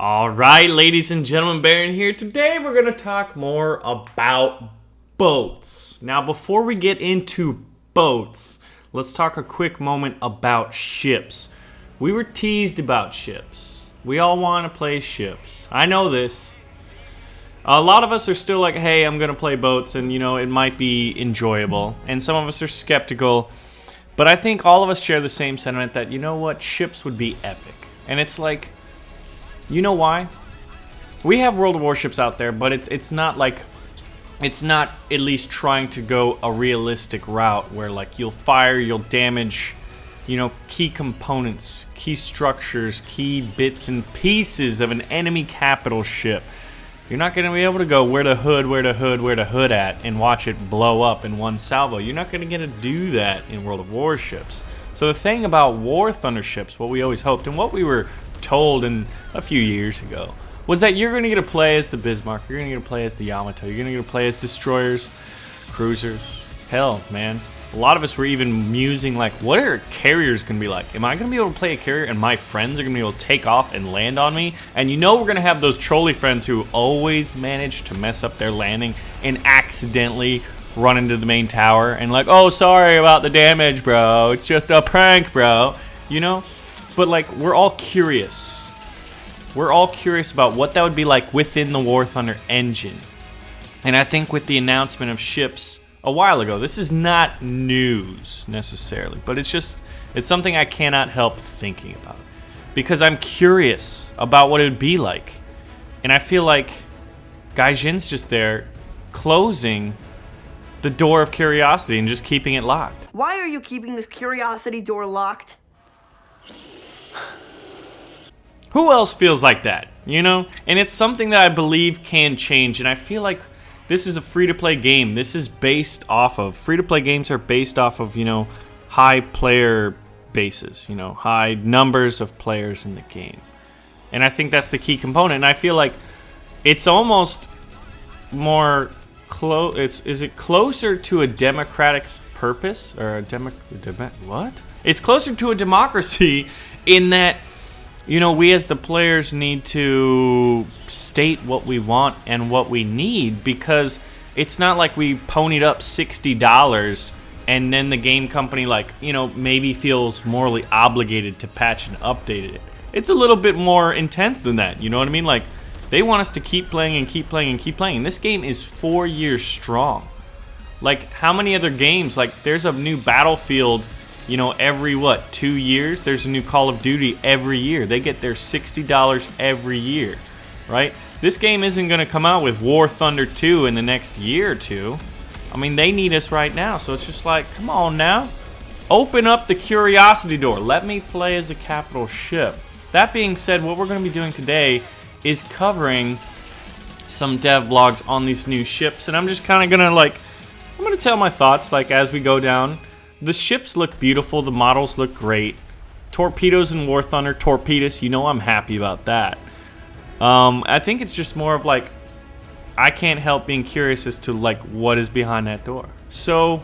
Alright, ladies and gentlemen, Baron here. Today we're going to talk more about boats. Now, before we get into boats, let's talk a quick moment about ships. We were teased about ships. We all want to play ships. I know this. A lot of us are still like, hey, I'm going to play boats, and, it might be enjoyable. And some of us are skeptical. But I think all of us share the same sentiment that, ships would be epic. And it's like, you know why? We have World of Warships out there, but it's not at least trying to go a realistic route where you'll fire, you'll damage, key components, key structures, key bits and pieces of an enemy capital ship. You're not going to be able to go where the hood at and watch it blow up in one salvo. You're not going to get to do that in World of Warships. So the thing about War Thunder ships, what we always hoped and what we were told in a few years ago, was that you're going to get to play as the Bismarck, you're going to get to play as the Yamato, you're going to get to play as destroyers, cruisers. Hell, man. A lot of us were even musing what are carriers going to be like? Am I going to be able to play a carrier and my friends are going to be able to take off and land on me? And we're going to have those trolley friends who always manage to mess up their landing and accidentally run into the main tower and oh, sorry about the damage, bro. It's just a prank, bro. But we're all curious. We're all curious about what that would be like within the War Thunder engine. And I think with the announcement of ships a while ago, this is not news necessarily, but it's something I cannot help thinking about. Because I'm curious about what it would be like. And I feel like Gaijin's just there closing the door of curiosity and just keeping it locked. Why are you keeping this curiosity door locked? Who else feels like that, And it's something that I believe can change, and I feel like this is a free-to-play game. This is based off of... Free-to-play games are based off of, high player bases, high numbers of players in the game. And I think that's the key component, and I feel like it's almost more... Is it closer to a democratic purpose? Or a what? It's closer to a democracy in that... we as the players need to state what we want and what we need, because it's not like we ponied up $60 and then the game company maybe feels morally obligated to patch and update it. It's a little bit more intense than that, you know what I mean? They want us to keep playing and keep playing and keep playing. And this game is 4 years strong. How many other games? There's a new Battlefield... every 2 years, there's a new Call of Duty every year. They get their $60 every year, right? This game isn't going to come out with War Thunder 2 in the next year or two. I mean, they need us right now, so it's just come on now. Open up the curiosity door. Let me play as a capital ship. That being said, what we're going to be doing today is covering some dev vlogs on these new ships, and I'm just kind of going to, I'm going to tell my thoughts, as we go down. The ships look beautiful. The models look great. Torpedoes in War Thunder. Torpedoes, I'm happy about that. I think it's just more of I can't help being curious as to what is behind that door. So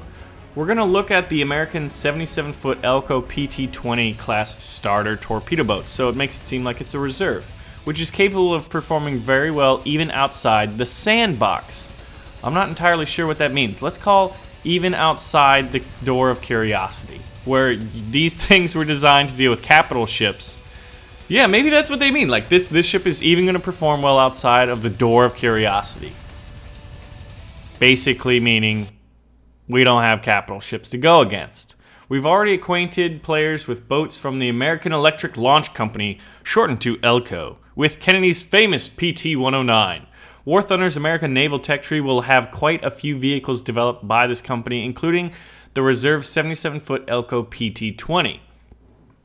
we're going to look at the American 77-foot Elco PT-20 class starter torpedo boat. So it makes it seem like it's a reserve, which is capable of performing very well even outside the sandbox. I'm not entirely sure what that means. Let's call... even outside the door of curiosity, where these things were designed to deal with capital ships. Yeah, maybe that's what they mean. This ship is even going to perform well outside of the door of curiosity. Basically meaning we don't have capital ships to go against. We've already acquainted players with boats from the American Electric Launch Company, shortened to ELCO, with Kennedy's famous PT-109. War Thunder's American Naval Tech Tree will have quite a few vehicles developed by this company, including the reserve 77-foot Elco PT-20.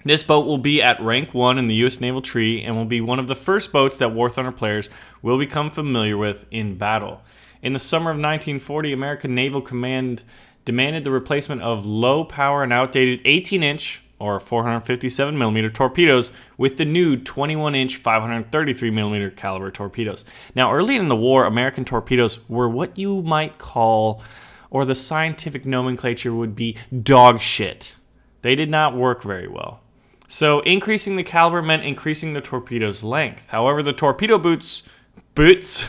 This boat will be at rank 1 in the U.S. Naval Tree and will be one of the first boats that War Thunder players will become familiar with in battle. In the summer of 1940, American Naval Command demanded the replacement of low-power and outdated 18-inch or 457mm torpedoes with the new 21-inch 533mm caliber torpedoes. Now, early in the war, American torpedoes were what you might call, or the scientific nomenclature would be, dog shit. They did not work very well. So increasing the caliber meant increasing the torpedo's length. However, the torpedo boots,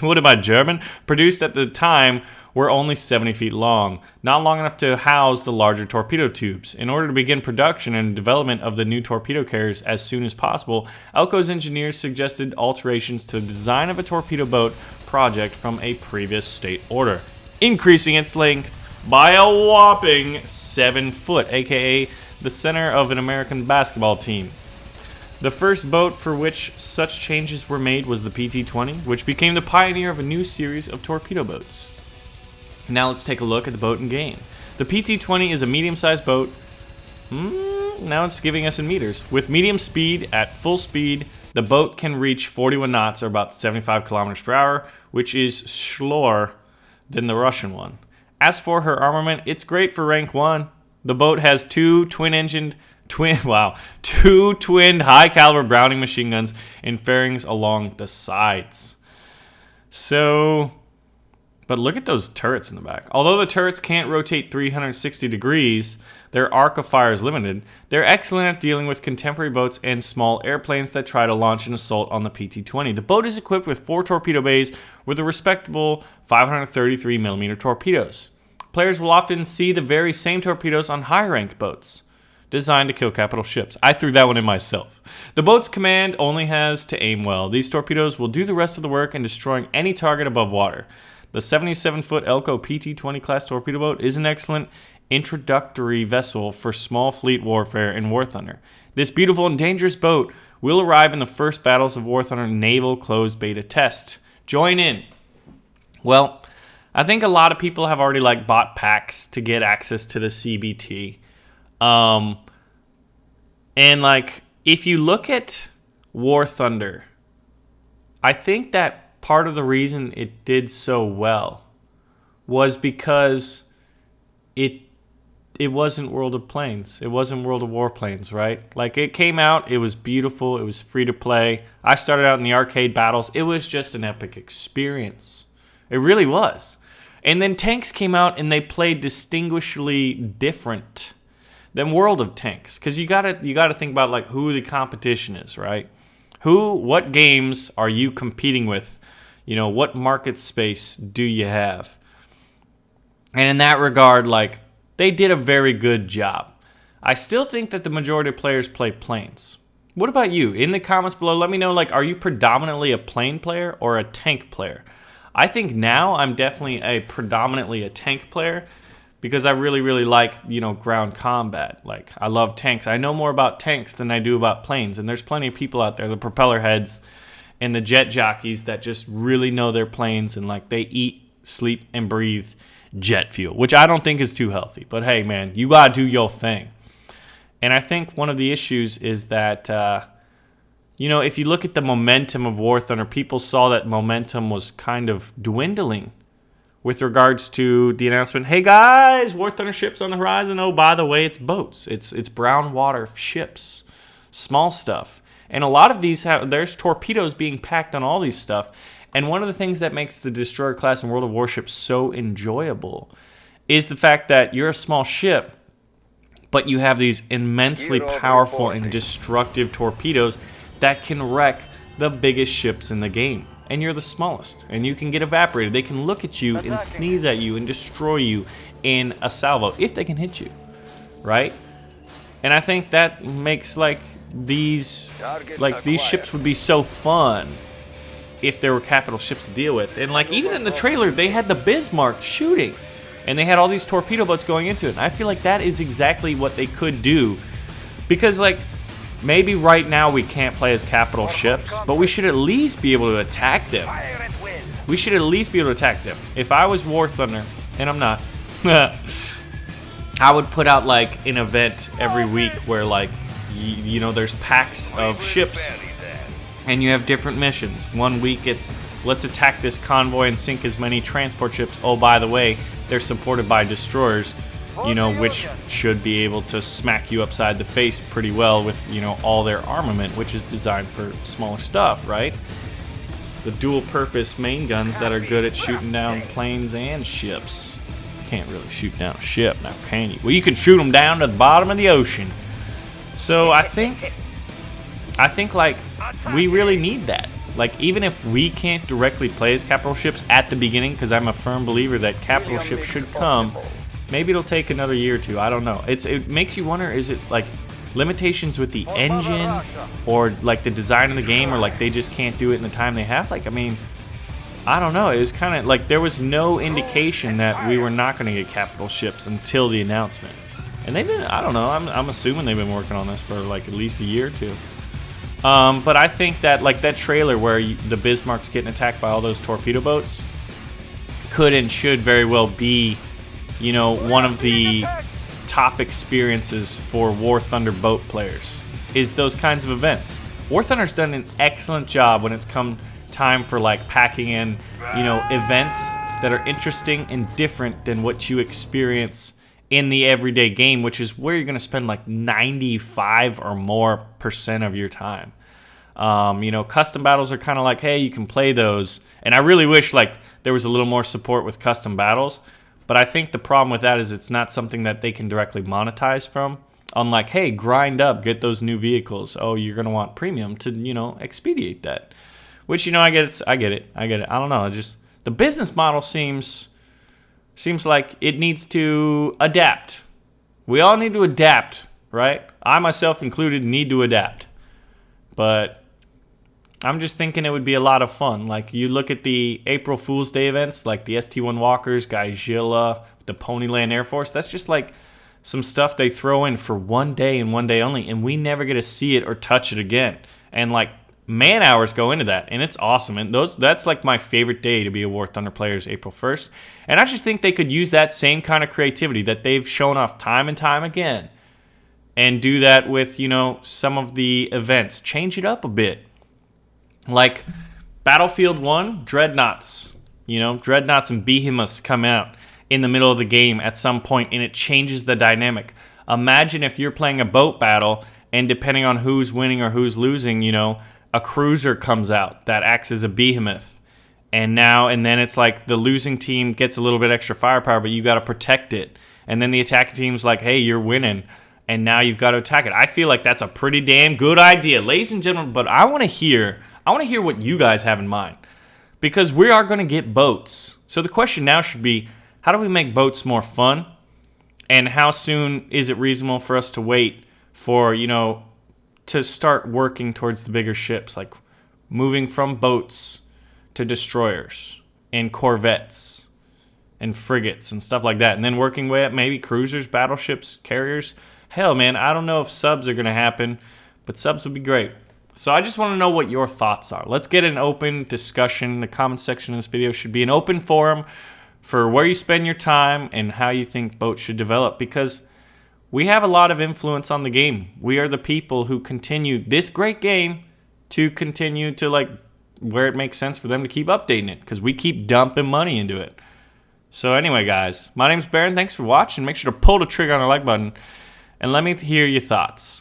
what am I, German? Produced at the time were only 70 feet long, not long enough to house the larger torpedo tubes. In order to begin production and development of the new torpedo carriers as soon as possible, Elco's engineers suggested alterations to the design of a torpedo boat project from a previous state order, increasing its length by a whopping 7 foot, aka the center of an American basketball team. The first boat for which such changes were made was the PT-20, which became the pioneer of a new series of torpedo boats. Now let's take a look at the boat in game. The PT-20 is a medium-sized boat. Now it's giving us in meters. With medium speed, at full speed, the boat can reach 41 knots or about 75 kilometers per hour, which is slower than the Russian one. As for her armament, it's great for rank 1. The boat has two twin-twinned high-caliber Browning machine guns and fairings along the sides. But look at those turrets in the back. Although the turrets can't rotate 360 degrees, their arc of fire is limited. They're excellent at dealing with contemporary boats and small airplanes that try to launch an assault on the PT-20. The boat is equipped with 4 torpedo bays with a respectable 533mm torpedoes. Players will often see the very same torpedoes on higher-ranked boats, designed to kill capital ships. I threw that one in myself. The boat's command only has to aim well. These torpedoes will do the rest of the work in destroying any target above water. The 77-foot Elco PT-20 class torpedo boat is an excellent introductory vessel for small fleet warfare in War Thunder. This beautiful and dangerous boat will arrive in the first battles of War Thunder Naval Closed Beta Test. Join in. Well, I think a lot of people have already bought packs to get access to the CBT. And if you look at War Thunder, I think that part of the reason it did so well was because it wasn't World of Planes. It wasn't World of Warplanes, right? It came out, it was beautiful, it was free to play. I started out in the arcade battles. It was just an epic experience. It really was. And then tanks came out and they played distinguishedly different than World of Tanks, because you gotta think about who the competition is, right? What games are you competing with? What market space do you have? And in that regard, they did a very good job. I still think that the majority of players play planes. What about you? In the comments below, let me know, are you predominantly a plane player or a tank player? I think now I'm definitely predominantly a tank player because I really, really like, ground combat. I love tanks. I know more about tanks than I do about planes, and there's plenty of people out there, the propeller heads and the jet jockeys, that just really know their planes, and they eat, sleep, and breathe jet fuel, which I don't think is too healthy. But hey, man, you gotta do your thing. And I think one of the issues is that, if you look at the momentum of War Thunder, people saw that momentum was kind of dwindling with regards to the announcement, hey guys, War Thunder ships on the horizon. Oh, by the way, it's boats. It's brown water ships, small stuff. And a lot of these there's torpedoes being packed on all these stuff. And one of the things that makes the Destroyer class in World of Warships so enjoyable is the fact that you're a small ship, but you have these immensely powerful and destructive torpedoes that can wreck the biggest ships in the game. And you're the smallest, and you can get evaporated. They can look at you and sneeze at you and destroy you in a salvo, if they can hit you, right? And I think that makes these ships would be so fun if there were capital ships to deal with. And even in the trailer, they had the Bismarck shooting, and they had all these torpedo boats going into it. And I feel like that is exactly what they could do, because maybe right now we can't play as capital ships, but we should at least be able to attack them. We should at least be able to attack them. If I was War Thunder, and I'm not, I would put out an event every week where there's packs of ships and you have different missions. One week it's let's attack this convoy and sink as many transport ships. Oh, by the way, they're supported by destroyers, which should be able to smack you upside the face pretty well with, all their armament, which is designed for smaller stuff, right? The dual-purpose main guns that are good at shooting down planes and ships. You can't really shoot down a ship now, can you? Well, you can shoot them down to the bottom of the ocean. So I think I think like we really need that. Like even if we can't directly play as capital ships at the beginning, because I'm a firm believer that capital ships should come, maybe it'll take another year or two. I don't know. It makes you wonder, is it like limitations with the engine or like the design of the game, or like they just can't do it in the time they have? Like, I mean, I don't know. It was kind of like there was no indication that we were not going to get capital ships until the announcement. And they've been, I don't know, I'm assuming they've been working on this for like at least a year or two. But I think that like that trailer where the Bismarck's getting attacked by all those torpedo boats could and should very well be, you know, one of the top experiences for War Thunder boat players, is those kinds of events. War Thunder's done an excellent job when it's come time for like packing in, you know, events that are interesting and different than what you experience in the everyday game, which is where you're going to spend like 95 or more % of your time. You know, custom battles are kind of like, hey, you can play those. And I really wish like there was a little more support with custom battles. But I think the problem with that is it's not something that they can directly monetize from. Unlike, hey, grind up, get those new vehicles. Oh, you're going to want premium to, you know, expedite that. Which, you know, I get it. I don't know. Just the business model seems like it needs to adapt. We all need to adapt, right? I myself included need to adapt. But I'm just thinking it would be a lot of fun. Like you look at the April Fool's Day events, like the ST-1 Walkers, Godzilla, the Ponyland Air Force. That's just like some stuff they throw in for one day and one day only, and we never get to see it or touch it again. And like man hours go into that, and it's awesome. And that's like my favorite day to be a War Thunder player is April 1st. And I just think they could use that same kind of creativity that they've shown off time and time again, and do that with, you know, some of the events. Change it up a bit. Like Battlefield 1, Dreadnoughts. You know, Dreadnoughts and Behemoths come out in the middle of the game at some point, and it changes the dynamic. Imagine if you're playing a boat battle, and depending on who's winning or who's losing, you know, a cruiser comes out that acts as a behemoth, and then it's like the losing team gets a little bit extra firepower, but you got to protect it, and then the attacking team's like, hey, you're winning, and now you've got to attack it. I feel like that's a pretty damn good idea, ladies and gentlemen. But I want to hear what you guys have in mind, because we are going to get boats. So the question now should be, how do we make boats more fun, and how soon is it reasonable for us to wait for, you know, to start working towards the bigger ships, like moving from boats to destroyers and corvettes and frigates and stuff like that, and then working way up maybe cruisers, battleships, carriers. Hell, man, I don't know if subs are going to happen, but subs would be great. So I just want to know what your thoughts are. Let's get an open discussion. The comment section of this video should be an open forum for where you spend your time and how you think boats should develop, because we have a lot of influence on the game. We are the people who continue this great game to continue to, like, where it makes sense for them to keep updating it, because we keep dumping money into it. So anyway, guys, my name's Baron. Thanks for watching. Make sure to pull the trigger on the like button, and let me hear your thoughts.